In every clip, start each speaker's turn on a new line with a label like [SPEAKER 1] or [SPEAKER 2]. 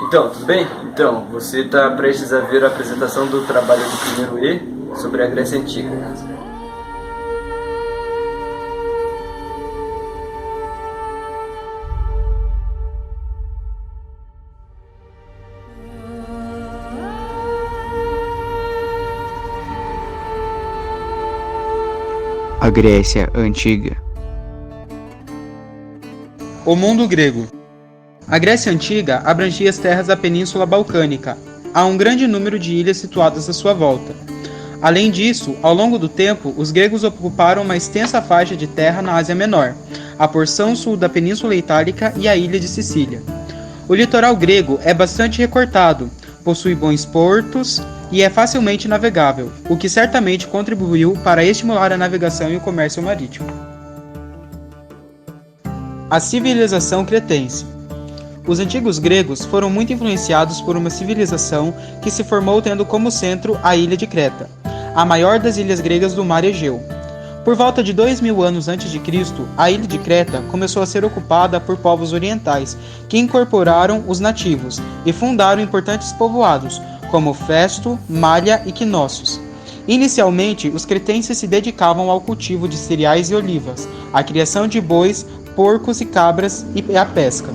[SPEAKER 1] Então, tudo bem? Então, você está prestes a ver a apresentação do trabalho do primeiro E sobre a Grécia Antiga.
[SPEAKER 2] A Grécia Antiga.
[SPEAKER 3] O mundo grego. A Grécia Antiga abrangia as terras da Península Balcânica. Há um grande número de ilhas situadas à sua volta. Além disso, ao longo do tempo, os gregos ocuparam uma extensa faixa de terra na Ásia Menor, a porção sul da Península Itálica e a ilha de Sicília. O litoral grego é bastante recortado, possui bons portos e é facilmente navegável, o que certamente contribuiu para estimular a navegação e o comércio marítimo. A civilização cretense. Os antigos gregos foram muito influenciados por uma civilização que se formou tendo como centro a ilha de Creta, a maior das ilhas gregas do mar Egeu. Por volta de 2000 anos antes de Cristo, a ilha de Creta começou a ser ocupada por povos orientais, que incorporaram os nativos e fundaram importantes povoados, como Festo, Malha e Knossos. Inicialmente, os cretenses se dedicavam ao cultivo de cereais e olivas, à criação de bois, porcos e cabras e à pesca.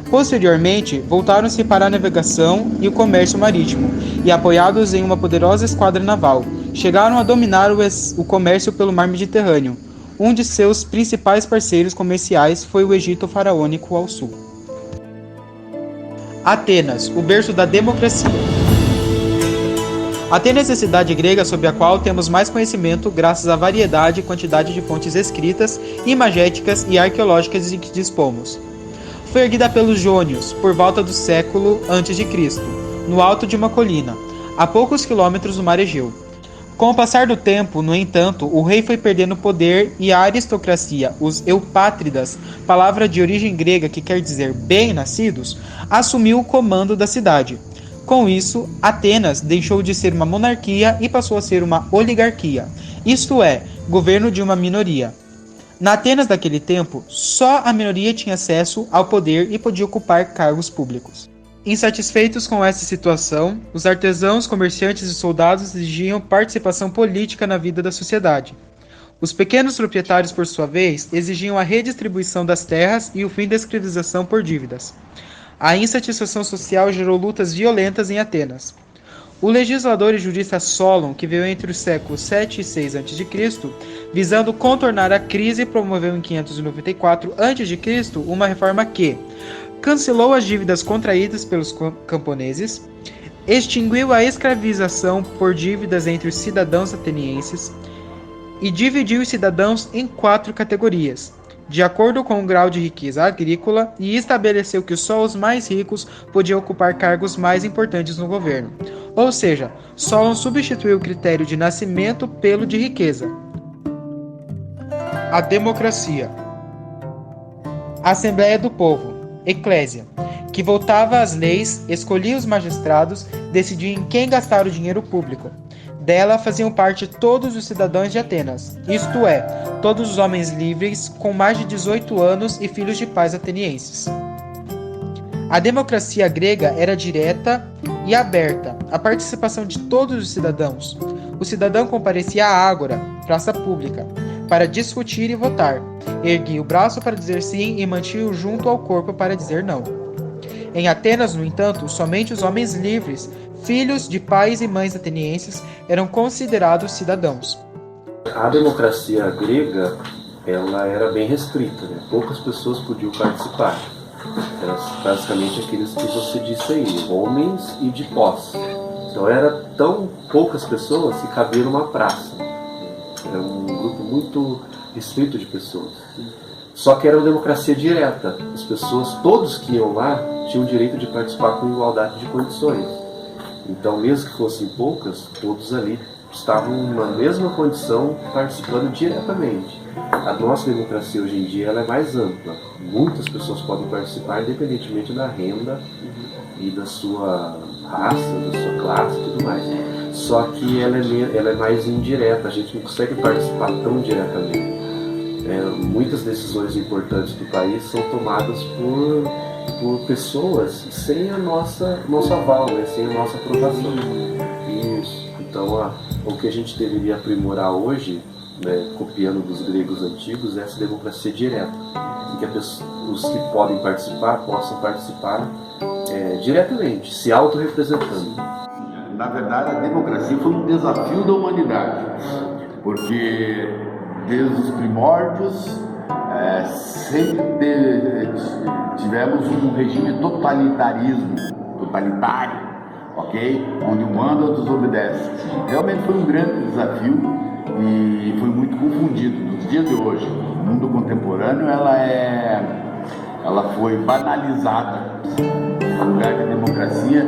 [SPEAKER 3] Posteriormente, voltaram-se para a navegação e o comércio marítimo, e apoiados em uma poderosa esquadra naval, chegaram a dominar o comércio pelo mar Mediterrâneo. Um de seus principais parceiros comerciais foi o Egito faraônico ao sul. Atenas, o berço da democracia. Atenas é a cidade grega sobre a qual temos mais conhecimento graças à variedade e quantidade de fontes escritas, imagéticas e arqueológicas de que dispomos. Foi erguida pelos jônios por volta do século a.C., no alto de uma colina, a poucos quilômetros do mar Egeu. Com o passar do tempo, no entanto, o rei foi perdendo poder e a aristocracia, os eupátridas, palavra de origem grega que quer dizer bem-nascidos, assumiu o comando da cidade. Com isso, Atenas deixou de ser uma monarquia e passou a ser uma oligarquia, isto é, governo de uma minoria. Na Atenas daquele tempo, só a minoria tinha acesso ao poder e podia ocupar cargos públicos. Insatisfeitos com essa situação, os artesãos, comerciantes e soldados exigiam participação política na vida da sociedade. Os pequenos proprietários, por sua vez, exigiam a redistribuição das terras e o fim da escravização por dívidas. A insatisfação social gerou lutas violentas em Atenas. O legislador e jurista Solon, que veio entre os séculos 7 e 6 a.C., visando contornar a crise, promoveu em 594 a.C. uma reforma que cancelou as dívidas contraídas pelos camponeses, extinguiu a escravização por dívidas entre os cidadãos atenienses e dividiu os cidadãos em 4 categorias, de acordo com o grau de riqueza agrícola, e estabeleceu que só os mais ricos podiam ocupar cargos mais importantes no governo. Ou seja, Solon substituiu o critério de nascimento pelo de riqueza. A democracia. A Assembleia do Povo, Eclésia, que votava as leis, escolhia os magistrados, decidia em quem gastar o dinheiro público. Dela faziam parte todos os cidadãos de Atenas, isto é, todos os homens livres com mais de 18 anos e filhos de pais atenienses. A democracia grega era direta e aberta à participação de todos os cidadãos. O cidadão comparecia à ágora, praça pública, para discutir e votar, erguia o braço para dizer sim e mantinha-o junto ao corpo para dizer não. Em Atenas, no entanto, somente os homens livres, filhos de pais e mães atenienses, eram considerados cidadãos.
[SPEAKER 4] A democracia grega, ela era bem restrita, né? Poucas pessoas podiam participar. Eram basicamente aqueles que você disse aí, homens e de posse. Então era tão poucas pessoas que cabia numa praça. Era um grupo muito restrito de pessoas. Só que era uma democracia direta. As pessoas, todos que iam lá, tinham o direito de participar com igualdade de condições. Então, mesmo que fossem poucas, todos ali estavam na mesma condição, participando diretamente. A nossa democracia hoje em dia ela é mais ampla. Muitas pessoas podem participar, independentemente da renda e da sua raça, da sua classe e tudo mais. Só que ela é mais indireta, a gente não consegue participar tão diretamente. Muitas decisões importantes do país são tomadas por por pessoas sem a nosso aval, né? Sem a nossa aprovação. Isso. Então, o que a gente deveria aprimorar hoje, né, copiando dos gregos antigos, é essa democracia direta, em que os que podem participar possam participar diretamente, se autorrepresentando.
[SPEAKER 5] Na verdade, a democracia foi um desafio da humanidade, porque desde os primórdios sempre tivemos um regime totalitário, ok? Onde um manda, outros obedecem. Realmente foi um grande desafio e foi muito confundido. Nos dias de hoje, no mundo contemporâneo, ela foi banalizada. No lugar de democracia,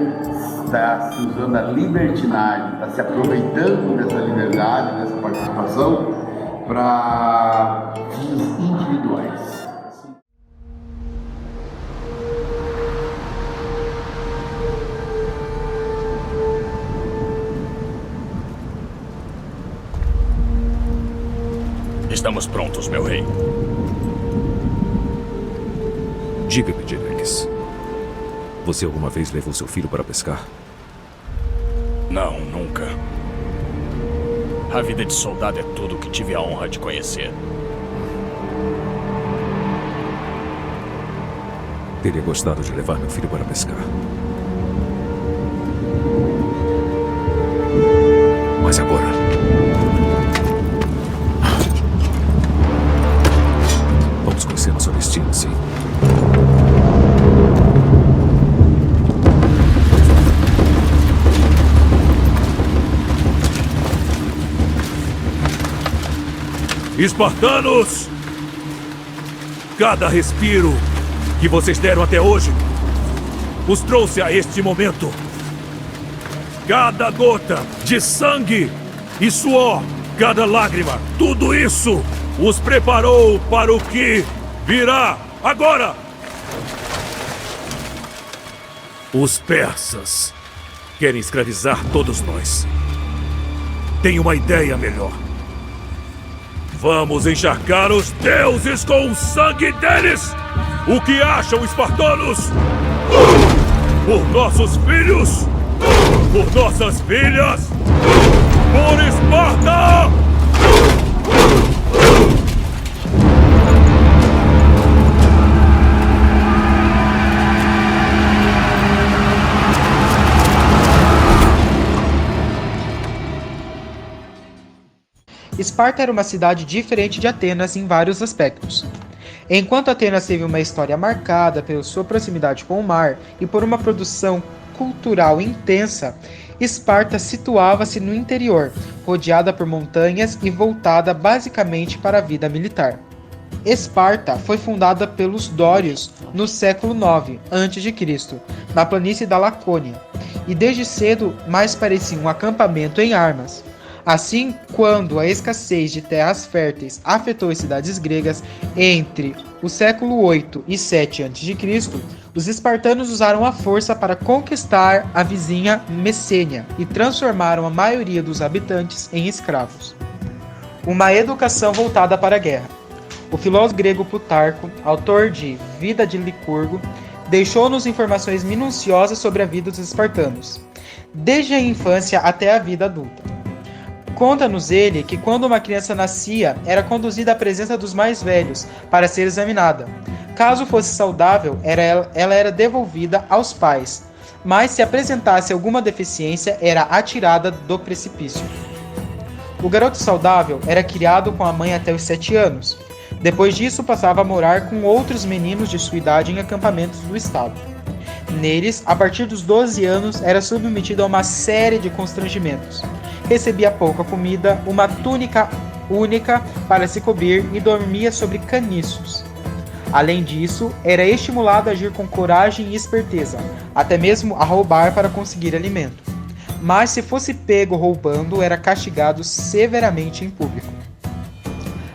[SPEAKER 5] está se usando a libertinagem, está se aproveitando dessa liberdade, dessa participação para fins individuais.
[SPEAKER 6] Estamos prontos, meu rei.
[SPEAKER 7] Diga-me, Direx. Você alguma vez levou seu filho para pescar?
[SPEAKER 6] Não, nunca. A vida de soldado é tudo o que tive a honra de conhecer.
[SPEAKER 7] Teria gostado de levar meu filho para pescar. Mas agora... vamos conhecer nosso destino, sim. Espartanos! Cada respiro que vocês deram até hoje os trouxe a este momento. Cada gota de sangue e suor, cada lágrima, tudo isso os preparou para o que virá agora. Os persas querem escravizar todos nós. Tenho uma ideia melhor. Vamos encharcar os deuses com o sangue deles! O que acham, espartanos? Por nossos filhos! Por nossas filhas! Por Esparta!
[SPEAKER 3] Esparta era uma cidade diferente de Atenas em vários aspectos. Enquanto Atenas teve uma história marcada pela sua proximidade com o mar e por uma produção cultural intensa, Esparta situava-se no interior, rodeada por montanhas e voltada basicamente para a vida militar. Esparta foi fundada pelos dórios no século IX a.C., na planície da Lacônia, e desde cedo mais parecia um acampamento em armas. Assim, quando a escassez de terras férteis afetou as cidades gregas entre o século 8 e 7 a.C., os espartanos usaram a força para conquistar a vizinha Messênia e transformaram a maioria dos habitantes em escravos. Uma educação voltada para a guerra. O filósofo grego Plutarco, autor de Vida de Licurgo, deixou-nos informações minuciosas sobre a vida dos espartanos, desde a infância até a vida adulta. Conta-nos ele que quando uma criança nascia, era conduzida à presença dos mais velhos para ser examinada. Caso fosse saudável, ela era devolvida aos pais, mas se apresentasse alguma deficiência, era atirada do precipício. O garoto saudável era criado com a mãe até os 7 anos. Depois disso, passava a morar com outros meninos de sua idade em acampamentos do estado. Neles, a partir dos 12 anos, era submetido a uma série de constrangimentos. Recebia pouca comida, uma túnica única para se cobrir e dormia sobre caniços. Além disso, era estimulado a agir com coragem e esperteza, até mesmo a roubar para conseguir alimento. Mas se fosse pego roubando, era castigado severamente em público.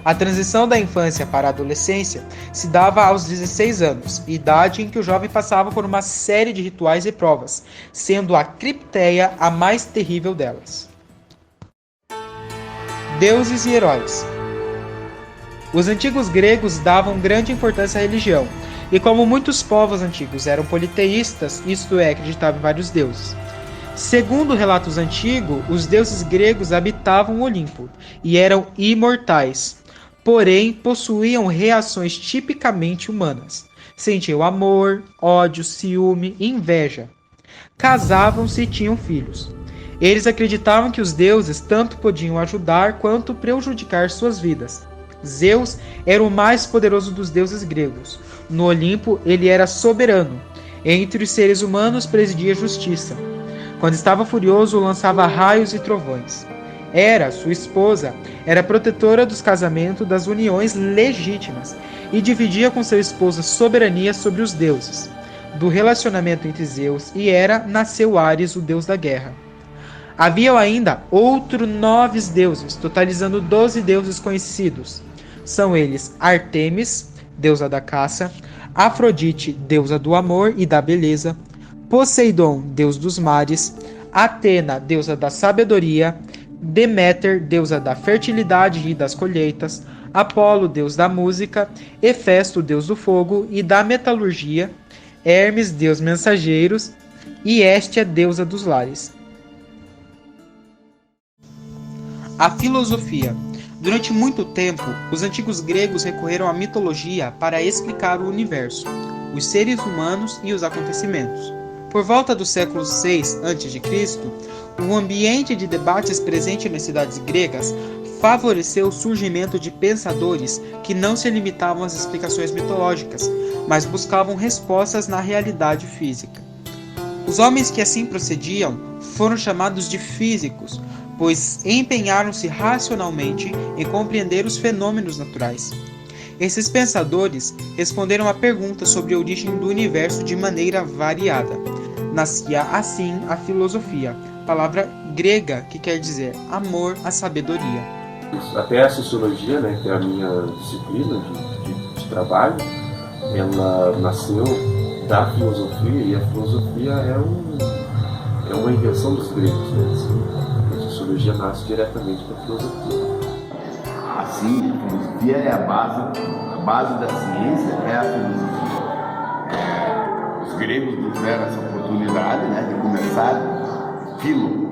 [SPEAKER 3] A transição da infância para a adolescência se dava aos 16 anos, idade em que o jovem passava por uma série de rituais e provas, sendo a cripteia a mais terrível delas. Deuses e heróis. Os antigos gregos davam grande importância à religião, E como muitos povos antigos eram politeístas, isto é, acreditavam em vários deuses. Segundo relatos antigos, os deuses gregos habitavam o Olimpo e eram imortais, porém possuíam reações tipicamente humanas. Sentiam amor, ódio, ciúme e inveja. Casavam-se e tinham filhos. Eles acreditavam que os deuses tanto podiam ajudar quanto prejudicar suas vidas. Zeus era o mais poderoso dos deuses gregos. No Olimpo, ele era soberano. Entre os seres humanos presidia a justiça. Quando estava furioso, lançava raios e trovões. Hera, sua esposa, era protetora dos casamentos das uniões legítimas e dividia com seu esposo a soberania sobre os deuses. Do relacionamento entre Zeus e Hera nasceu Ares, o deus da guerra. Havia ainda outros 9 deuses, totalizando 12 deuses conhecidos. São eles Ártemis, deusa da caça, Afrodite, deusa do amor e da beleza, Poseidon, deus dos mares, Atena, deusa da sabedoria, Deméter, deusa da fertilidade e das colheitas, Apolo, deus da música, Hefesto, deus do fogo e da metalurgia, Hermes, deus mensageiros, e Hestia, deusa dos lares. A filosofia. Durante muito tempo, os antigos gregos recorreram à mitologia para explicar o universo, os seres humanos e os acontecimentos. Por volta do século VI a.C., o ambiente de debates presente nas cidades gregas favoreceu o surgimento de pensadores que não se limitavam às explicações mitológicas, mas buscavam respostas na realidade física. Os homens que assim procediam foram chamados de físicos, pois empenharam-se racionalmente em compreender os fenômenos naturais. Esses pensadores responderam a perguntas sobre a origem do universo de maneira variada. Nascia assim a filosofia, palavra grega que quer dizer amor à sabedoria.
[SPEAKER 4] Até a sociologia, né, que é a minha disciplina de trabalho, ela nasceu da filosofia, e a filosofia é uma invenção dos gregos, né? A sociologia nasce diretamente da filosofia.
[SPEAKER 5] Assim, a filosofia é a base da ciência é a filosofia. Os gregos nos deram essa oportunidade, né, de começar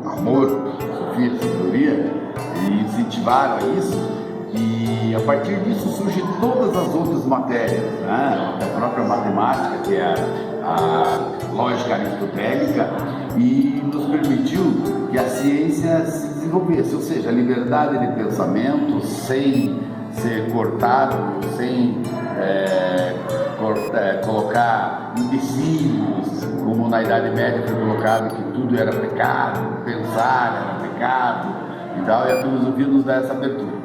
[SPEAKER 5] amor, filosofia, sabedoria, e incentivaram a isso. E a partir disso surgem todas as outras matérias, né? A própria matemática, que é a lógica aristotélica, e nos permitiu que a ciência se desenvolvesse, ou seja, a liberdade de pensamento sem ser cortado, sem colocar empecilhos, como na Idade Média foi colocado que tudo era pecado, pensar era pecado e tal, e a filosofia nos dá essa abertura.